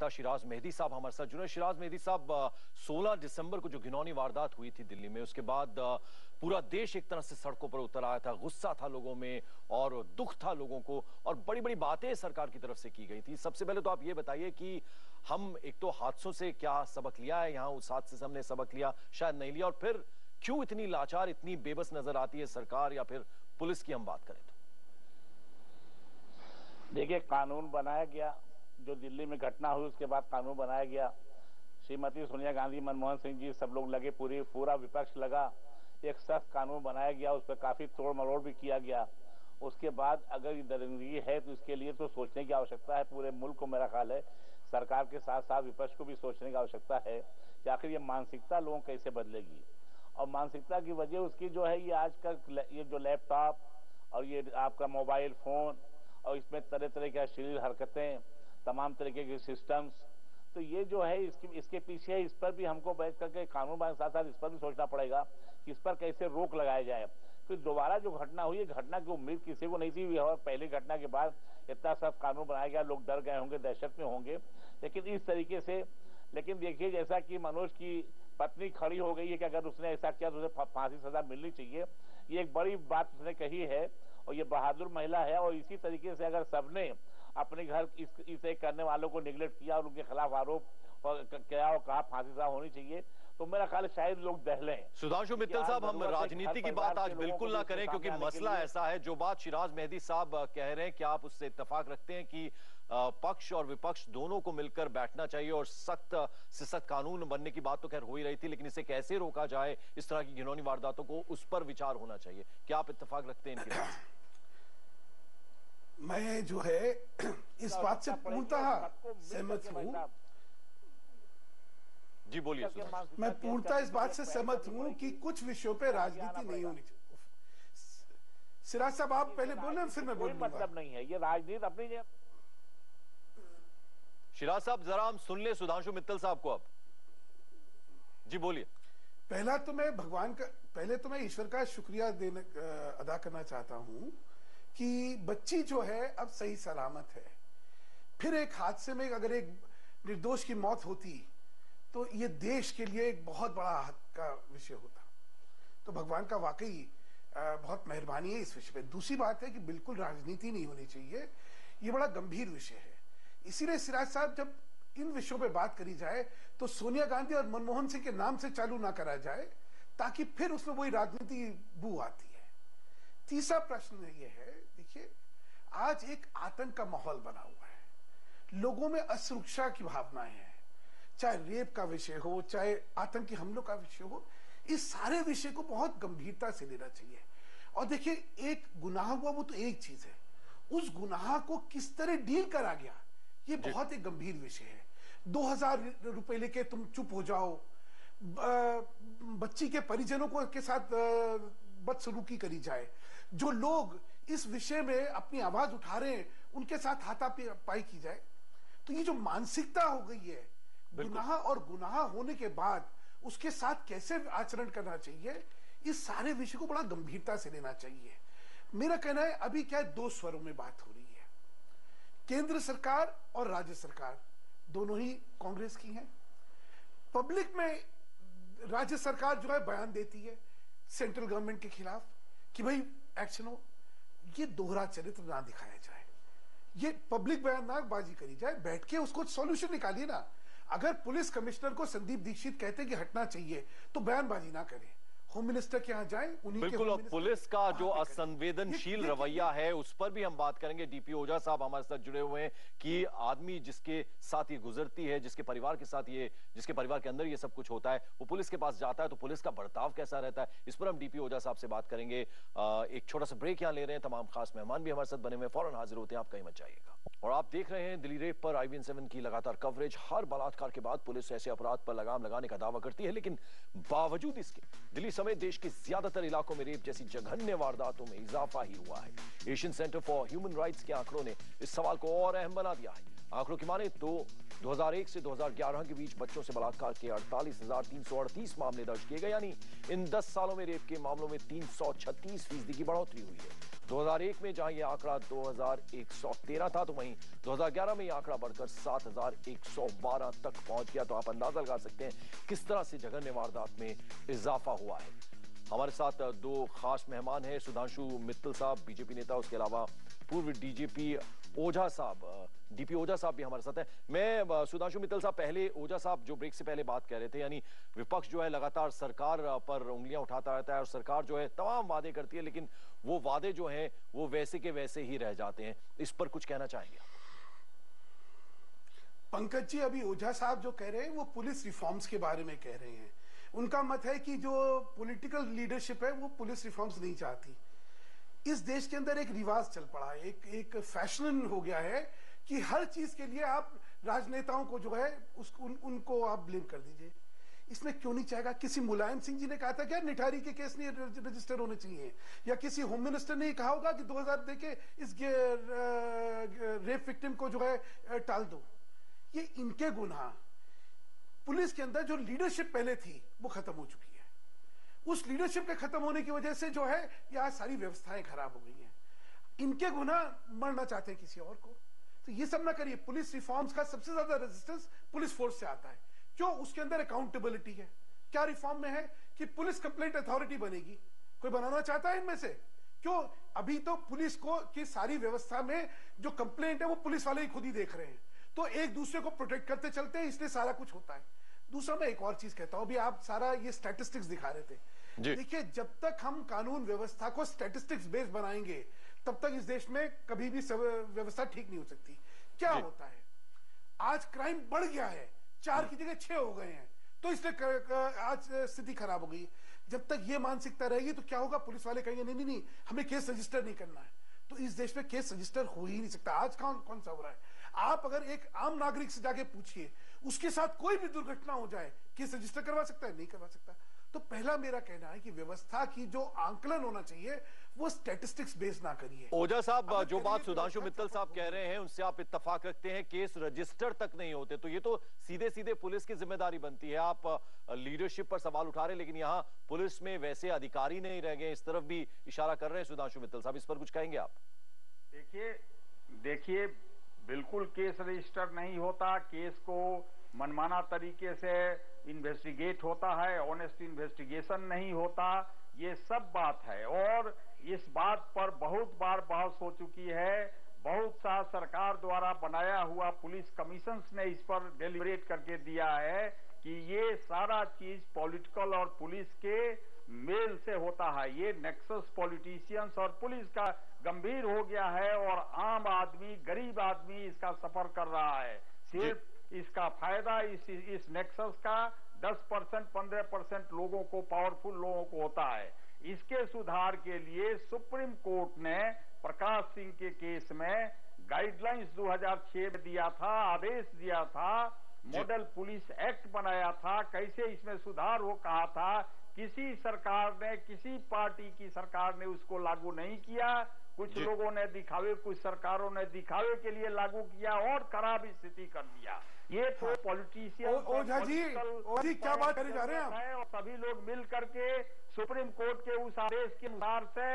प्रवक्ता शिराज मेहदी साहब हमारे साथ जुड़े। शिराज मेहदी साहब, 16 दिसंबर को जो घिनौनी वारदात हुई थी दिल्ली में, उसके बाद पूरा देश एक तरह से सड़कों पर उतर आया था। गुस्सा था लोगों में और दुख था लोगों को, और बड़ी बड़ी बातें सरकार की तरफ से की गई थी। सबसे पहले तो आप ये बताइए कि हम एक तो हादसों से क्या सबक लिया है, यहाँ उस हादसे से हमने सबक लिया, शायद नहीं लिया, और फिर क्यों इतनी लाचार, इतनी बेबस नजर आती है सरकार या फिर पुलिस की हम बात करें तो? देखिए, कानून बनाया गया, जो दिल्ली में घटना हुई उसके बाद कानून बनाया गया। श्रीमती सोनिया गांधी, मनमोहन सिंह जी, सब लोग लगे, पूरा विपक्ष लगा, एक सख्त कानून बनाया गया, उस पर काफी तोड़ मरोड़ भी किया गया। उसके बाद अगर ये दरिंदगी है तो इसके लिए तो सोचने की आवश्यकता है। पूरे मुल्क को, मेरा ख्याल है, सरकार के साथ साथ विपक्ष को भी सोचने की आवश्यकता है कि आखिर ये मानसिकता लोगों कैसे बदलेगी। और मानसिकता की वजह उसकी जो है, ये आजकल ये जो लैपटॉप और ये आपका मोबाइल फोन और इसमें तरह तरह की अश्लील हरकतें, तमाम तरीके के सिस्टम्स, तो ये जो है इसके पीछे, इस पर भी हमको बैठ करके कानून बनाने के साथ साथ इस पर भी सोचना पड़ेगा कि इस पर कैसे रोक लगाया जाए। तो दोबारा जो घटना हुई है, घटना की उम्मीद किसी को नहीं थी, और पहली घटना के बाद इतना सख्त कानून बनाया गया, लोग डर गए होंगे, दहशत में होंगे, लेकिन इस तरीके से। लेकिन देखिए, जैसा कि मनोज की पत्नी खड़ी हो गई है कि अगर उसने ऐसा किया तो उसे फांसी सजा मिलनी चाहिए, ये एक बड़ी बात उसने कही है, और ये बहादुर महिला है। और इसी तरीके से अगर सबने अपने घर इसे करने वालों को निगलेक्ट किया और उनके खिलाफ आरोप किया और कहा फांसी सजा होनी चाहिए, तो मेरा ख्याल शायद लोग दहलें। सुधांशु मित्तल साहब, हम राजनीति की बात आज बिल्कुल ना करें, क्योंकि मसला ऐसा है। जो बात शिराज मेहदी साहब कह रहे हैं, कि आप उससे इत्तेफाक रखते हैं कि पक्ष और विपक्ष दोनों को मिलकर बैठना चाहिए, और सख्त से सख्त कानून बनने की बात तो खैर हो ही रही थी, लेकिन इसे कैसे रोका जाए, इस तरह की घिनौनी वारदातों को, उस पर विचार होना चाहिए। क्या आप इत्तेफाक रखते हैं इनकी बात से? मैं जो है इस बात से पूर्णतः सहमत हूं। जी बोलिए। मैं पूर्णतः इस बात से सहमत हूं कि कुछ विषयों पे राजनीति नहीं होनी चाहिए। सिराज साहब, आप पहले बोले, फिर मैं बोलूंगा। मतलब नहीं है, ये राजनीति अपनी जगह। शिराज साहब, जरा हम सुन ले सुधांशु मित्तल साहब को अब। जी बोलिए। पहले तो मैं ईश्वर का शुक्रिया अदा करना चाहता हूं कि बच्ची जो है अब सही सलामत है। फिर एक हादसे में अगर एक निर्दोष की मौत होती तो ये देश के लिए एक बहुत बड़ा आहत का विषय होता। तो भगवान का वाकई बहुत मेहरबानी है इस विषय पे। दूसरी बात है कि बिल्कुल राजनीति नहीं होनी चाहिए, ये बड़ा गंभीर विषय है। इसीलिए सिराज साहब, जब इन विषयों पे बात करी जाए तो सोनिया गांधी और मनमोहन सिंह के नाम से चालू ना करा जाए, ताकि फिर उसमें वही राजनीति बू आती है। तीसरा प्रश्न ये है, देखिए, आज एक आतंक का माहौल बना हुआ है, लोगों में असुरक्षा की भावनाएं हैं, चाहे रेप का विषय हो, चाहे आतंकी हमलों का विषय हो, इस सारे विषय को बहुत गंभीरता से लेना चाहिए। और देखिए, एक गुनाह हुआ वो तो एक चीज है, उस गुनाह को किस तरह डील करा गया, ये बहुत एक गंभीर विषय है। 2000 रुपए लेके तुम चुप हो जाओ, बच्ची के परिजनों को के साथ बदसलूकी करी जाए, जो लोग इस विषय में अपनी आवाज उठा रहे हैं उनके साथ हाथापाई की जाए, तो ये जो मानसिकता हो गई है, गुनाह और गुनाह होने के बाद उसके साथ कैसे आचरण करना चाहिए, इस सारे विषय को बड़ा गंभीरता से लेना चाहिए। मेरा कहना है, अभी क्या है, दो स्वरों में बात हो रही है, केंद्र सरकार और राज्य सरकार दोनों ही कांग्रेस की हैं। पब्लिक में राज्य सरकार जो है बयान देती है सेंट्रल गवर्नमेंट के खिलाफ कि भाई एक्शन हो, ये दोहरा चरित्र ना दिखाया जाए, ये पब्लिक बयानबाजी करी जाए, बैठ के उसको सॉल्यूशन निकालिए ना। अगर पुलिस कमिश्नर को संदीप दीक्षित कहते कि हटना चाहिए तो बयानबाजी ना करें, होम मिनिस्टर के यहाँ जाए, उन्हीं बिल्कुल। और पुलिस का जो असंवेदनशील रवैया है उस पर भी हम बात करेंगे। डीपी ओझा साहब हमारे साथ जुड़े हुए हैं कि आदमी जिसके साथ ये गुजरती है, जिसके परिवार के साथ ये, जिसके परिवार के अंदर ये सब कुछ होता है, वो पुलिस के पास जाता है तो पुलिस का बर्ताव कैसा रहता है, इस पर हम डीपी ओझा साहब से बात करेंगे। एक छोटा सा ब्रेक यहाँ ले रहे हैं, तमाम खास मेहमान भी हमारे साथ बने हुए, फौरन हाजिर होते हैं, आप कहीं मत जाइएगा। और आप देख रहे हैं दिल्ली रेप पर IVN7 की लगातार कवरेज। हर बलात्कार के बाद पुलिस ऐसे अपराध पर लगाम लगाने का दावा करती है, लेकिन बावजूद इसके दिल्ली समेत देश के ज्यादातर इलाकों में रेप जैसी जघन्य वारदातों में इजाफा ही हुआ है। Asian centre for human rights के आंकड़ों ने इस सवाल को और अहम बना दिया है। आंकड़ों की माने तो 2001 से 2011 के बीच बच्चों से बलात्कार के 48,338 मामले दर्ज किए गए, यानी इन 10 सालों में रेप के मामलों में 336% की बढ़ोतरी हुई है। 2001 में जहां यह आंकड़ा 2113 था, तो वहीं 2011 में यह आंकड़ा बढ़कर 7112 तक पहुंच गया। तो आप अंदाजा लगा सकते हैं किस तरह से जघन्य वारदात में इजाफा हुआ है। हमारे साथ दो खास मेहमान हैं, सुधांशु मित्तल साहब बीजेपी नेता, उसके अलावा पूर्व डीजीपी ओझा साहब, डीपी ओझा साहब भी हमारे साथ हैं। मैं सुधांशु मित्तल साहब, पहले ओझा साहब जो ब्रेक से पहले बात कह रहे थे, यानी विपक्ष जो है लगातार सरकार पर उंगलियां उठाता रहता है और सरकार जो है तमाम वादे करती है, लेकिन वो वादे जो हैं वो वैसे के वैसे ही रह जाते हैं। इस पर कुछ कहना चाहेंगे? पंकज जी, अभी ओझा साहब जो कह रहे हैं वो पुलिस रिफॉर्म्स के बारे में कह रहे हैं। उनका मत है कि जो पॉलिटिकल लीडरशिप है वो पुलिस रिफॉर्म्स नहीं चाहती। इस देश के अंदर एक रिवाज चल पड़ा है, एक फैशन हो गया है कि हर चीज के लिए आप राजनेताओं को जो है उनको आप ब्लेम कर दीजिए। इसमें क्यों नहीं चाहेगा? किसी मुलायम सिंह जी ने कहा था क्या निठारी के केस नहीं रजिस्टर होने चाहिए, या किसी होम मिनिस्टर ने कहा होगा कि 2000 देके इस रेप विक्टिम को जो है टाल दो। ये इनके गुनाह। पुलिस के अंदर जो लीडरशिप पहले थी वो खत्म हो चुकी है। उस लीडरशिप के खत्म होने की वजह से जो है ये आज सारी व्यवस्थाएं खराब हो गई हैं। इनके गुनाह मरना चाहते हैं किसी और को, तो ये सब ना करिए। पुलिस रिफॉर्म्स का सबसे ज्यादा रेजिस्टेंस पुलिस फोर्स से आता है। क्यों? उसके अंदर अकाउंटेबिलिटी है। क्या रिफॉर्म में है कि पुलिस कंप्लेंट अथॉरिटी बनेगी? कोई बनाना चाहता है इनमें से? क्यों? अभी तो पुलिस को की सारी व्यवस्था में जो कंप्लेंट है वो पुलिस वाले ही खुद ही देख रहे हैं, तो एक दूसरे को प्रोटेक्ट करते चलते हैं, इसलिए सारा कुछ होता है। दूसरा, मैं एक और चीज कहता हूं, अभी आप सारा ये स्टैटिस्टिक्स दिखा रहे थे। देखिए, जब तक हम कानून व्यवस्था को स्टैटिस्टिक्स बेस्ड बनाएंगे तब तक इस देश में कभी भी व्यवस्था ठीक नहीं हो सकती। क्या होता है, आज क्राइम बढ़ गया है, 4 की जगह 6 हो गए हैं, तो इसलिए आज स्थिति खराब हो गई। जब तक ये मानसिकता रहेगी तो क्या होगा? पुलिस वाले कहेंगे नहीं नहीं नहीं, हमें केस रजिस्टर नहीं करना है, तो इस देश में केस रजिस्टर हो ही नहीं सकता। आज कौन सा हो रहा है? आप अगर एक आम नागरिक से जाके पूछिए, उसके साथ कोई भी दुर्घटना हो जाए, केस रजिस्टर करवा सकता है? नहीं करवा सकता। तो पहला मेरा कहना है कि व्यवस्था की जो आंकलन होना चाहिए वो स्टैटिस्टिक्स बेस्ड ना करिए। ओझा साहब, जो बात सुधांशु मित्तल साहब कह रहे हैं उनसे आप इत्तेफाक रखते हैं, केस रजिस्टर तक नहीं होते, तो ये तो सीधे सीधे पुलिस की जिम्मेदारी बनती है। आप लीडरशिप पर सवाल उठा रहे हैं, लेकिन यहाँ पुलिस में वैसे अधिकारी नहीं रह गए, इस तरफ भी इशारा कर रहे हैं सुधांशु मित्तल साहब, इस पर कुछ कहेंगे आप? देखिए बिल्कुल केस रजिस्टर नहीं होता, केस को मनमाना तरीके से इन्वेस्टिगेट होता है, ऑनेस्ट इन्वेस्टिगेशन नहीं होता, ये सब बात है। और इस बात पर बहुत बार बहस हो चुकी है। बहुत सा सरकार द्वारा बनाया हुआ पुलिस कमीशन ने इस पर डेलिब्रेट करके दिया है कि ये सारा चीज पॉलिटिकल और पुलिस के मेल से होता है। ये नेक्सस पॉलिटिशियंस और पुलिस का गंभीर हो गया है और आम आदमी, गरीब आदमी इसका सफर कर रहा है। सिर्फ इसका फायदा इस नेक्सस का 10% 15% लोगों को, पावरफुल लोगों को होता है। इसके सुधार के लिए सुप्रीम कोर्ट ने प्रकाश सिंह के केस में गाइडलाइंस 2006 में दिया था, आदेश दिया था, मॉडल पुलिस एक्ट बनाया था, कैसे इसमें सुधार हो कहा था। किसी सरकार ने, किसी पार्टी की सरकार ने उसको लागू नहीं किया। कुछ लोगों ने दिखावे, कुछ सरकारों ने दिखावे के लिए लागू किया और खराब स्थिति कर दिया। ये तो पॉलिटिशियन ओझा जी क्या बात करे जा रहे हैं? और सभी लोग मिल करके सुप्रीम कोर्ट के उस आदेश के अनुसार से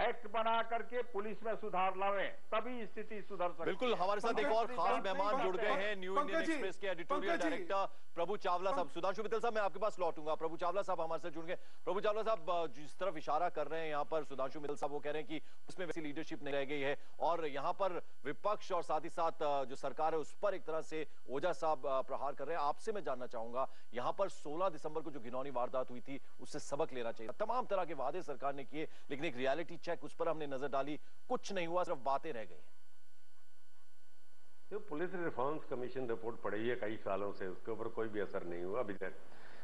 एक्ट बना करके पुलिस में सुधार लावे, तभी स्थिति सुधर सकती है। बिल्कुल, हमारे साथ एक और खास मेहमान जुड़ गए हैं, न्यू इंडियन एक्सप्रेस के एडिटोरियल डायरेक्टर प्रभु चावला साहब। सुधांशु मित्तल साहब, मैं आपके पास लौटूंगा। प्रभु चावला साहब हमारे साथ जुड़ गए। प्रभु चावला साहब, जिस तरफ इशारा कर रहे हैं यहाँ पर सुधांशु मित्तल साहब, वो कह रहे हैं कि उसमें वैसी लीडरशिप नहीं रह गई है और यहाँ पर विपक्ष और साथ ही साथ जो सरकार है उस पर एक तरह से ओझा साहब प्रहार कर रहे हैं। आपसे मैं जानना चाहूंगा, यहाँ पर 16 दिसंबर को जो घिनौनी वारदात हुई थी उससे सबक लेना चाहिए। तमाम तरह के वादे सरकार ने किए, लेकिन एक रियलिटी चेक उस पर हमने नजर डाली, कुछ नहीं हुआ, सिर्फ बातें रह गई। जो पुलिस रिफॉर्म्स कमीशन रिपोर्ट पड़ी है कई सालों से, उसके ऊपर कोई भी असर नहीं हुआ अभी तक,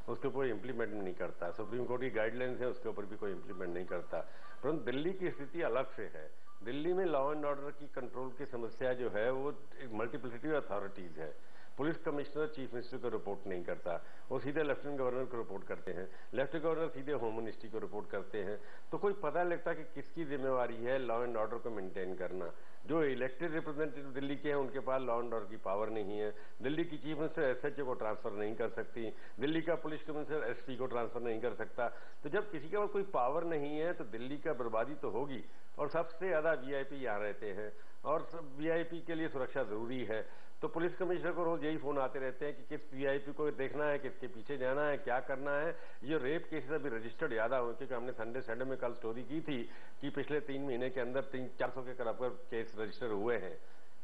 उसके ऊपर इम्प्लीमेंट नहीं करता। सुप्रीम कोर्ट की गाइडलाइंस है, उसके ऊपर भी कोई इम्प्लीमेंट नहीं करता। परंतु दिल्ली की स्थिति अलग से है। दिल्ली में लॉ एंड ऑर्डर की कंट्रोल की समस्या जो है वो मल्टीप्लिसिटी अथॉरिटीज है। पुलिस कमिश्नर चीफ मिनिस्टर को रिपोर्ट नहीं करता, वो सीधे लेफ्टिनेंट गवर्नर को रिपोर्ट करते हैं, लेफ्टिनेंट गवर्नर सीधे होम मिनिस्ट्री को रिपोर्ट करते हैं। तो कोई पता लगता कि किसकी जिम्मेवारी है लॉ एंड ऑर्डर को मेंटेन करना। जो इलेक्टेड रिप्रेजेंटेटिव दिल्ली के हैं उनके पास लॉ एंड ऑर्डर की पावर नहीं है। दिल्ली की चीफ मिनिस्टर एसएचओ को ट्रांसफर नहीं कर सकती, दिल्ली का पुलिस कमिश्नर एसपी को ट्रांसफर नहीं कर सकता। तो जब किसी के पास कोई पावर नहीं है तो दिल्ली का बर्बादी तो होगी। और सबसे ज्यादा वीआईपी यहाँ रहते हैं और वीआईपी के लिए सुरक्षा जरूरी है। तो पुलिस कमिश्नर को रोज यही फोन आते रहते हैं कि किस वीआईपी को देखना है, किसके पीछे जाना है, क्या करना है। ये रेप केसेस अभी रजिस्टर्ड ज्यादा हुए, क्योंकि हमने संडे में कल स्टोरी की थी कि पिछले 3 महीने के अंदर 400 के करीब केस रजिस्टर हुए हैं।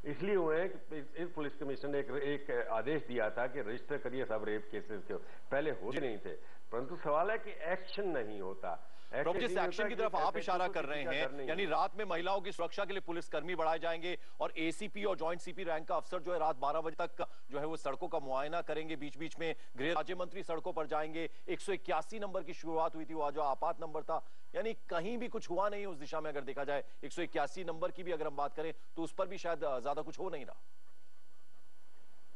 इसलिए हुए हैं कि इस पुलिस कमिश्नर ने एक आदेश दिया था कि रजिस्टर करिए सब रेप केसेस के, पहले होते नहीं थे। परंतु सवाल है कि एक्शन नहीं होता। प्रभु जी, एक्शन की तरफ आप इशारा कर रहे हैं, यानी रात में महिलाओं की सुरक्षा के लिए पुलिसकर्मी बढ़ाए जाएंगे और एसीपी और जॉइंट सीपी रैंक का अफसर जो है रात 12 बजे तक जो है वो सड़कों का मुआयना करेंगे। बीच बीच में गृह राज्य मंत्री सड़कों पर जाएंगे। 181 नंबर की शुरुआत हुई थी, वो जो आपात नंबर था, यानी कहीं भी कुछ हुआ नहीं उस दिशा में। अगर देखा जाए 181 नंबर की भी अगर हम बात करें तो उस पर भी शायद ज्यादा कुछ हो नहीं रहा।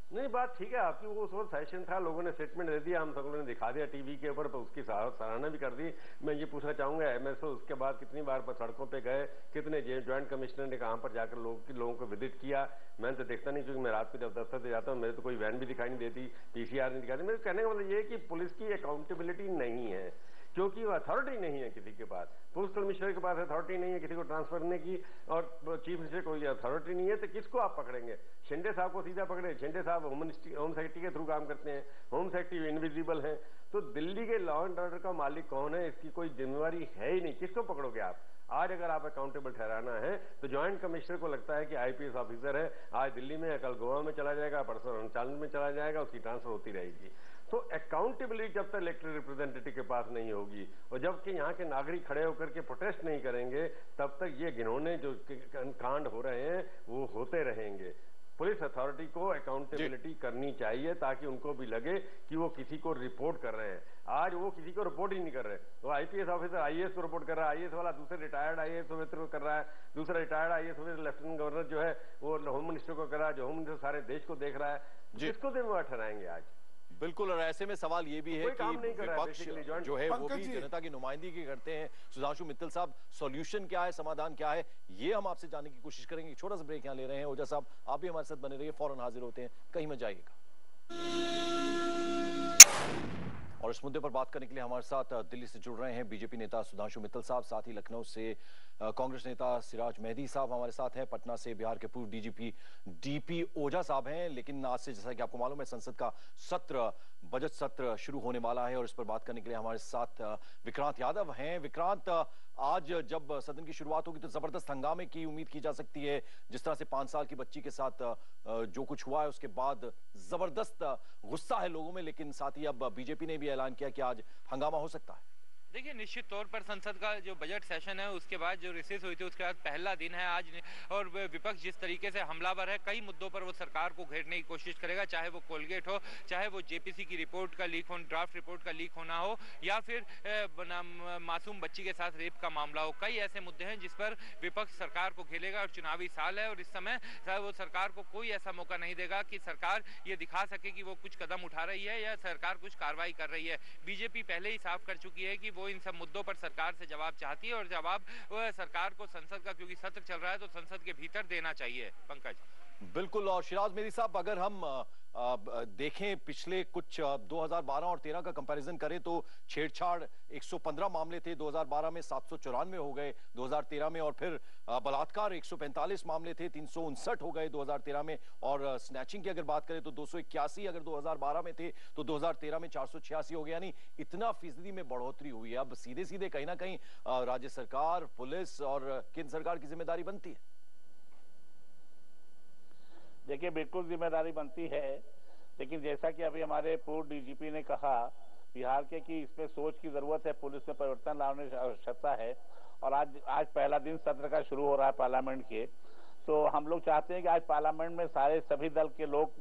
नहीं, बात ठीक है आपकी। वो उस वक्त फैशन था, लोगों ने स्टेटमेंट दे दिया, हम सब लोगों ने दिखा दिया टीवी के ऊपर, तो उसकी सराहना भी कर दी। मैं ये पूछना चाहूंगा एमएसओ उसके बाद कितनी बार सड़कों पे गए, कितने ज्वाइंट कमिश्नर ने कहां पर जाकर लोगों को विजिट किया। मैंने तो देखता नहीं, क्योंकि मैं रात को जब दफ्तर से जाता हूँ मेरे तो कोई वैन भी दिखाई नहीं देती, पीसीआर नहीं दिखाती। मेरे कहने का मतलब ये है कि पुलिस की अकाउंटेबिलिटी नहीं है, क्योंकि वो अथॉरिटी नहीं है किसी के पास। पुलिस कमिश्नर के पास अथॉरिटी नहीं है किसी को ट्रांसफर करने की, और चीफ मिनिस्टर को अथॉरिटी नहीं है, तो किसको आप पकड़ेंगे? शिंदे साहब को सीधा पकड़े। शिंदे साहब होम सेक्रेटरी के थ्रू काम करते हैं, होम सेक्रेटरी इनविजिबल है। तो दिल्ली के लॉ एंड ऑर्डर का मालिक कौन है, इसकी कोई जिम्मेवारी है ही नहीं। किसको पकड़ोगे आप? आज अगर आप अकाउंटेबल ठहराना है तो ज्वाइंट कमिश्नर को लगता है कि आईपीएस ऑफिसर है, आज दिल्ली में, कल गोवा में चला जाएगा, परसों अरुणाचल में चला जाएगा, उसकी ट्रांसफर होती रहेगी। तो अकाउंटेबिलिटी जब तक इलेक्टेड रिप्रेजेंटेटिव के पास नहीं होगी और जब कि यहाँ के नागरिक खड़े होकर के प्रोटेस्ट नहीं करेंगे, तब तक ये घिनौने जो कांड हो रहे हैं वो होते रहेंगे। पुलिस अथॉरिटी को अकाउंटेबिलिटी करनी चाहिए ताकि उनको भी लगे कि वो किसी को रिपोर्ट कर रहे हैं। आज वो किसी को रिपोर्ट ही नहीं कर रहे। वो आईपीएस ऑफिसर आईएएस को रिपोर्ट कर रहा है, आईएएस वाला दूसरे रिटायर्ड आईएएस ऑफिसर को कर रहा है, दूसरा retired IAS officer lieutenant governor जो है वो होम मिनिस्टर को कर रहा है, जो होम मिनिस्टर सारे देश को देख रहा है। किसको जिम्मेवार ठहराएंगे आज? बिल्कुल, और ऐसे में सवाल ये भी है कि विपक्ष जो है वो भी जनता की नुमाइंदगी करते हैं। सुधांशु मित्तल साहब, सॉल्यूशन क्या है, समाधान क्या है, ये हम आपसे जानने की कोशिश करेंगे। छोटा सा ब्रेक यहाँ ले रहे हैं। ओझा साहब, आप भी हमारे साथ बने रहिए, फौरन हाजिर होते हैं, कहीं मत जाइएगा। और इस मुद्दे पर बात करने के लिए हमारे साथ दिल्ली से जुड़ रहे हैं बीजेपी नेता सुधांशु मित्तल साहब, साथ ही लखनऊ से कांग्रेस नेता सिराज मेहदी साहब हमारे साथ हैं, पटना से बिहार के पूर्व डीजीपी डीपी ओझा साहब हैं। लेकिन आज से, जैसा कि आपको मालूम है, संसद का सत्र, बजट सत्र शुरू होने वाला है और इस पर बात करने के लिए हमारे साथ विक्रांत यादव हैं। विक्रांत, आज जब सदन की शुरुआत होगी तो जबरदस्त हंगामे की उम्मीद की जा सकती है। जिस तरह से 5 साल की बच्ची के साथ जो कुछ हुआ है उसके बाद जबरदस्त गुस्सा है लोगों में, लेकिन साथ ही अब बीजेपी ने भी ऐलान किया कि आज हंगामा हो सकता है। देखिए, निश्चित तौर पर संसद का जो बजट सेशन है उसके बाद जो रिसेस हुई थी उसके बाद पहला दिन है आज, और विपक्ष जिस तरीके से हमलावर है, कई मुद्दों पर वो सरकार को घेरने की कोशिश करेगा, चाहे वो कोलगेट हो, चाहे वो जेपीसी की रिपोर्ट का लीक हो, ड्राफ्ट रिपोर्ट का लीक होना हो, या फिर मासूम बच्ची के साथ रेप का मामला हो। कई ऐसे मुद्दे हैं जिस पर विपक्ष सरकार को घेरेगा और चुनावी साल है और इस समय वो सरकार को कोई ऐसा मौका नहीं देगा कि सरकार ये दिखा सके कि वो कुछ कदम उठा रही है या सरकार कुछ कार्रवाई कर रही है। बीजेपी पहले ही साफ कर चुकी है कि वो इन सब मुद्दों पर सरकार से जवाब चाहती है और जवाब सरकार को संसद का, क्योंकि सत्र चल रहा है, तो संसद के भीतर देना चाहिए। पंकज, बिल्कुल। और शिराज मेहदी साहब, अगर हम देखें पिछले कुछ 2012 और 13 का कंपैरिजन करें तो छेड़छाड़ 115 मामले थे 2012 में, 794 हो गए 2013 में, और फिर बलात्कार 145 मामले थे, 359 हो गए 2013 में, और स्नैचिंग की अगर बात करें तो 281 अगर 2012 में थे तो 2013 में 486 हो गए। यानी इतना फीसदी में बढ़ोतरी हुई है। अब सीधे सीधे कहीं ना कहीं राज्य सरकार, पुलिस और केंद्र सरकार की जिम्मेदारी बनती है। देखिए, बिल्कुल जिम्मेदारी बनती है, लेकिन जैसा कि अभी हमारे पूर्व डीजीपी ने कहा बिहार के कि इसमें सोच की जरूरत है, पुलिस में परिवर्तन लाने की आवश्यकता है। और आज पहला दिन सत्र का शुरू हो रहा है पार्लियामेंट के, तो हम लोग चाहते हैं कि आज पार्लियामेंट में सभी दल के लोग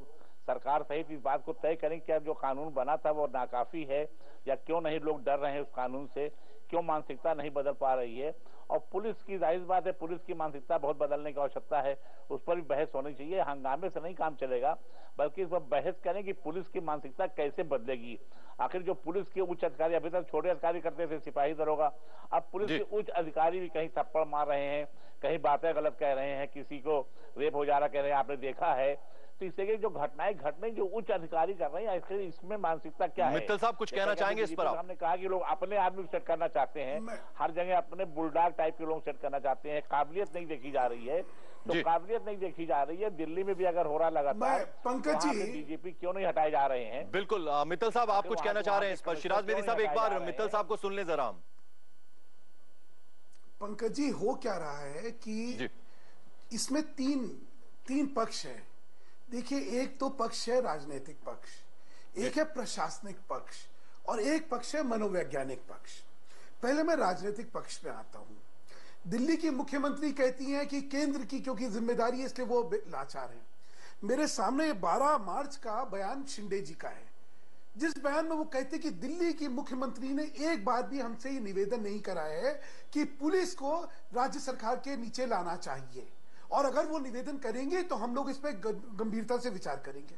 सरकार सहित इस बात को तय करें कि जो कानून बना था वो नाकाफी है या क्यों नहीं लोग डर रहे हैं उस कानून से, क्यों मानसिकता नहीं बदल पा रही है। और पुलिस की जाहिर बात है, पुलिस की मानसिकता बहुत बदलने की आवश्यकता है, उस पर भी बहस होनी चाहिए। हंगामे से नहीं काम चलेगा, बल्कि इस पर बहस करें कि पुलिस की मानसिकता कैसे बदलेगी। आखिर जो पुलिस के उच्च अधिकारी, अभी तक छोटे अधिकारी करते थे, सिपाही दरोगा, अब पुलिस के उच्च अधिकारी भी कहीं थप्पड़ मार रहे हैं, कहीं बातें गलत कह रहे हैं, किसी को रेप हो जा रहा कह रहे हैं, आपने देखा है। तो इस तरह की जो घटनाएं घटने जो उच्च अधिकारी कर रहे हैं, इसमें मानसिकता क्या है? मित्तल साहब कुछ कहना चाहेंगे इस पर? हमने कहा कि लोग अपने आदमी को सेट करना चाहते हैं, हर जगह अपने बुलडॉग टाइप के लोग सेट करना चाहते हैं, काबिलियत नहीं देखी जा रही है। तो काबिलियत नहीं देखी जा रही है, दिल्ली में भी अगर हो रहा लगातार, पंकज जी डीजीपी क्यों नहीं हटाए जा रहे हैं? बिल्कुल मित्तल साहब, आप कुछ कहना चाह रहे हैं इस पर? शिराज मेदी साहब, एक बार मित्तल साहब को सुन ले जरा। पंकज जी, हो क्या रहा है कि इसमें तीन पक्ष है। देखिए, एक तो पक्ष है राजनीतिक पक्ष, एक है प्रशासनिक पक्ष, और एक पक्ष है मनोवैज्ञानिक पक्ष। पहले मैं राजनीतिक पक्ष पे आता हूं। दिल्ली की मुख्यमंत्री कहती हैं कि केंद्र की क्योंकि जिम्मेदारी है इसलिए वो लाचार है। मेरे सामने 12 मार्च का बयान शिंदे जी का है, जिस बयान में वो कहते कि दिल्ली की मुख्यमंत्री ने एक बार भी हमसे ये निवेदन नहीं करा है कि पुलिस को राज्य सरकार के नीचे लाना चाहिए, और अगर वो निवेदन करेंगे तो हम लोग इस पर गंभीरता से विचार करेंगे।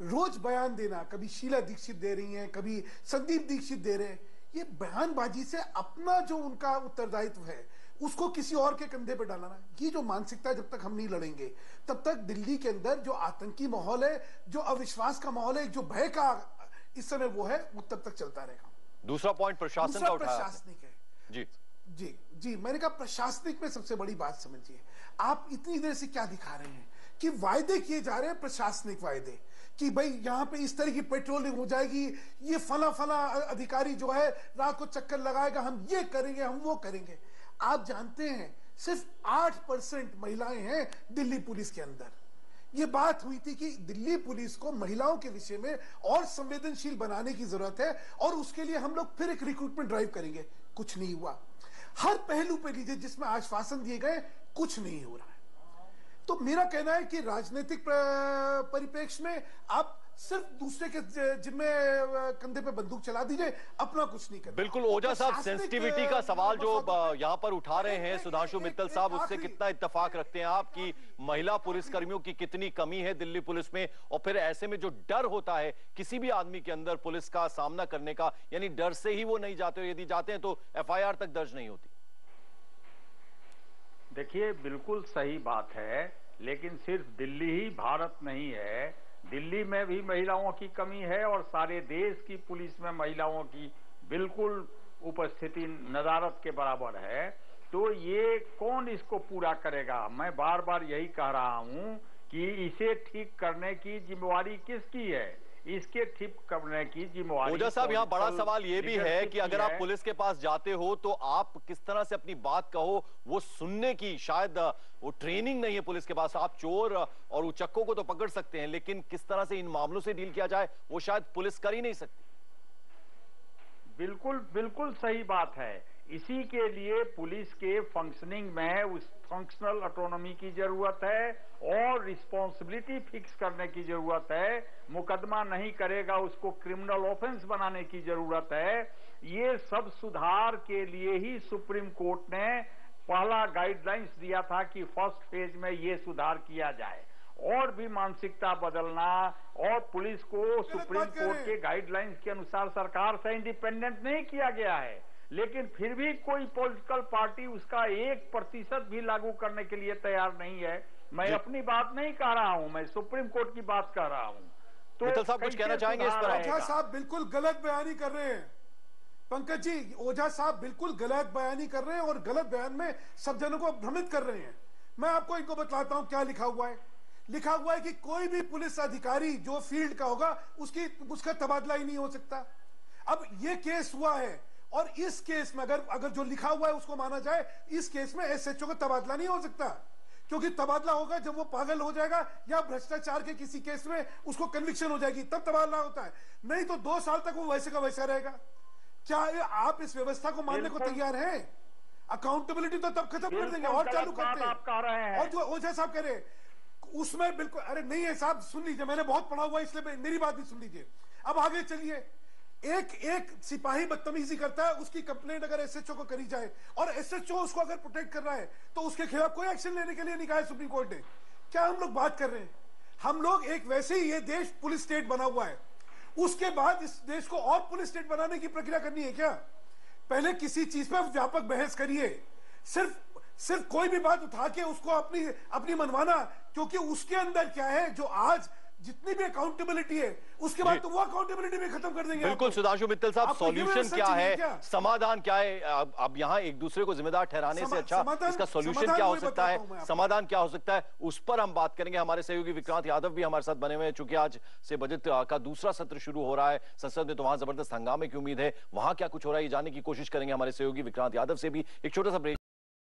रोज बयान देना, कभी शीला दीक्षित दे रही हैं, कभी संदीप दीक्षित दे रहे हैं, ये बयानबाजी से अपना जो उनका उत्तरदायित्व है उसको किसी और के कंधे पे डालना, ये जो मानसिकता, जब तक हम नहीं लड़ेंगे तब तक दिल्ली के अंदर जो आतंकी माहौल है, जो अविश्वास का माहौल है, जो भय का इस समय वो है, वो तब तक चलता रहेगा। दूसरा पॉइंट प्रशासन का उठाया, प्रशासनिक है। जी जी जी, मैंने कहा प्रशासनिक में सबसे बड़ी बात समझिए, आप इतनी देर से क्या दिखा रहे हैं कि वायदे किए जा रहे हैं, प्रशासनिक वायदे, कि भाई यहां पे इस तरह की पेट्रोलिंग हो जाएगी, ये फला अधिकारी जो है रात को चक्कर लगाएगा, हम ये करेंगे, हम वो करेंगे। आप जानते हैं सिर्फ 8% महिलाएं हैं दिल्ली पुलिस के अंदर। ये बात हुई थी कि दिल्ली पुलिस को महिलाओं के विषय में और संवेदनशील बनाने की जरूरत है, और उसके लिए हम लोग फिर एक रिक्रूटमेंट ड्राइव करेंगे। कुछ नहीं हुआ। हर पहलू पे लीजिए जिसमें आश्वासन दिए गए, कुछ नहीं हो रहा है। तो मेरा कहना है कि राजनीतिक परिप्रेक्ष्य में आप सिर्फ दूसरे के जिम्मे कंधे पे बंदूक चला दीजिए, अपना कुछ नहीं करना। बिल्कुल ओझा साहब, सेंसिटिविटी का सवाल जो यहाँ पर उठा रहे हैं सुधांशु मित्तल साहब, उससे कितना इत्तेफाक रखते हैं आप कि महिला पुलिसकर्मियों की कितनी कमी है दिल्ली पुलिस में, और फिर ऐसे में जो डर होता है किसी भी आदमी के अंदर पुलिस का सामना करने का, यानी डर से ही वो नहीं जाते, यदि जाते हैं तो FIR तक दर्ज नहीं होती। देखिए, बिल्कुल सही बात है, लेकिन सिर्फ दिल्ली ही भारत नहीं है, दिल्ली में भी महिलाओं की कमी है, और सारे देश की पुलिस में महिलाओं की बिल्कुल उपस्थिति नदारत के बराबर है। तो ये कौन इसको पूरा करेगा? मैं बार बार यही कह रहा हूं कि इसे ठीक करने की जिम्मेवारी किसकी है? इसके ठीक करने की जिम्मेवारी। ओझा साहब, यहाँ बड़ा सवाल ये भी है कि अगर आप पुलिस के पास जाते हो तो आप किस तरह से अपनी बात कहो, वो सुनने की शायद वो ट्रेनिंग नहीं है पुलिस के पास। आप चोर और उचक्कों को तो पकड़ सकते हैं, लेकिन किस तरह से इन मामलों से डील किया जाए वो शायद पुलिस कर ही नहीं सकती। बिल्कुल बिल्कुल सही बात है। इसी के लिए पुलिस के फंक्शनिंग में उस फंक्शनल ऑटोनॉमी की जरूरत है, और रिस्पॉन्सिबिलिटी फिक्स करने की जरूरत है। मुकदमा नहीं करेगा उसको क्रिमिनल ऑफेंस बनाने की जरूरत है। ये सब सुधार के लिए ही सुप्रीम कोर्ट ने पहला गाइडलाइंस दिया था कि फर्स्ट फेज में ये सुधार किया जाए, और भी मानसिकता बदलना, और पुलिस को सुप्रीम कोर्ट के गाइडलाइंस के अनुसार सरकार से इंडिपेंडेंट नहीं किया गया है, लेकिन फिर भी कोई पॉलिटिकल पार्टी उसका 1% भी लागू करने के लिए तैयार नहीं है। मैं अपनी बात नहीं कह रहा हूं, मैं सुप्रीम कोर्ट की बात कर रहा हूं। तो मित्तल साहब कुछ कहना चाहेंगे इस पर? ओझा साहब बिल्कुल गलत बयानी कर रहे हैं। पंकज जी, ओझा साहब बिल्कुल गलत बयानी कर रहे हैं, और गलत बयान में सब जनों को भ्रमित कर रहे हैं। मैं आपको इनको बतलाता हूं क्या लिखा हुआ है। लिखा हुआ है कि कोई भी पुलिस अधिकारी जो फील्ड का होगा उसका तबादला ही नहीं हो सकता। अब ये केस हुआ है, और इस केस में अगर जो लिखा हुआ है उसको माना जाए, इस केस में SHO का तबादला नहीं हो सकता, क्योंकि तबादला होगा जब वो पागल हो जाएगा या भ्रष्टाचार के किसी केस में उसको कन्विक्शन हो जाएगी, तब तबादला होता है। नहीं तो 2 साल तक वो वैसे का वैसा रहेगा। क्या आप इस व्यवस्था को मानने को तैयार हैं? अकाउंटेबिलिटी तो तब खत्म कर देंगे और चालू करते हैं। और जो ओझा साहब कह रहे हैं उसमें बिल्कुल, अरे नहीं है साहब, सुन लीजिए, मैंने बहुत पढ़ा हुआ है, इसलिए मेरी बात भी सुन लीजिए। अब आगे चलिए, एक सिपाही बदतमीजी करता है, उसकी कंप्लेंट अगर एसएचओ को करी जाए और एसएचओ उसको अगर प्रोटेक्ट कर रहा है तो उसके खिलाफ कोई एक्शन लेने के लिए नहीं कहा है सुप्रीम कोर्ट ने। क्या हम लोग बात कर रहे हैं? हम लोग एक वैसे ही, ये देश पुलिस स्टेट बना हुआ है, उसके बाद इस देश को और पुलिस स्टेट बनाने की प्रक्रिया करनी है क्या? पहले किसी चीज पर व्यापक बहस करिए, सिर्फ कोई भी बात उठा के उसको अपनी मनवाना, क्योंकि उसके अंदर क्या है, जो आज जितनी भी अकाउंटेबिलिटी है उसके बाद तो वो अकाउंटेबिलिटी भी खत्म कर देंगे। बिल्कुल सुधांशु मित्तल साहब, सॉल्यूशन क्या है, समाधान क्या है? अब यहाँ एक दूसरे को जिम्मेदार ठहराने से अच्छा इसका सॉल्यूशन क्या हो सकता है, समाधान क्या हो सकता है, उस पर हम बात करेंगे। हमारे सहयोगी विक्रांत यादव भी हमारे साथ बने हुए हैं। चूंकि आज से बजट का दूसरा सत्र शुरू हो रहा है संसद में, तो वहां जबरदस्त हंगामे की उम्मीद है। वहां क्या कुछ हो रहा है ये जानने की कोशिश करेंगे हमारे सहयोगी विक्रांत यादव से भी। एक छोटा सा ब्रेक।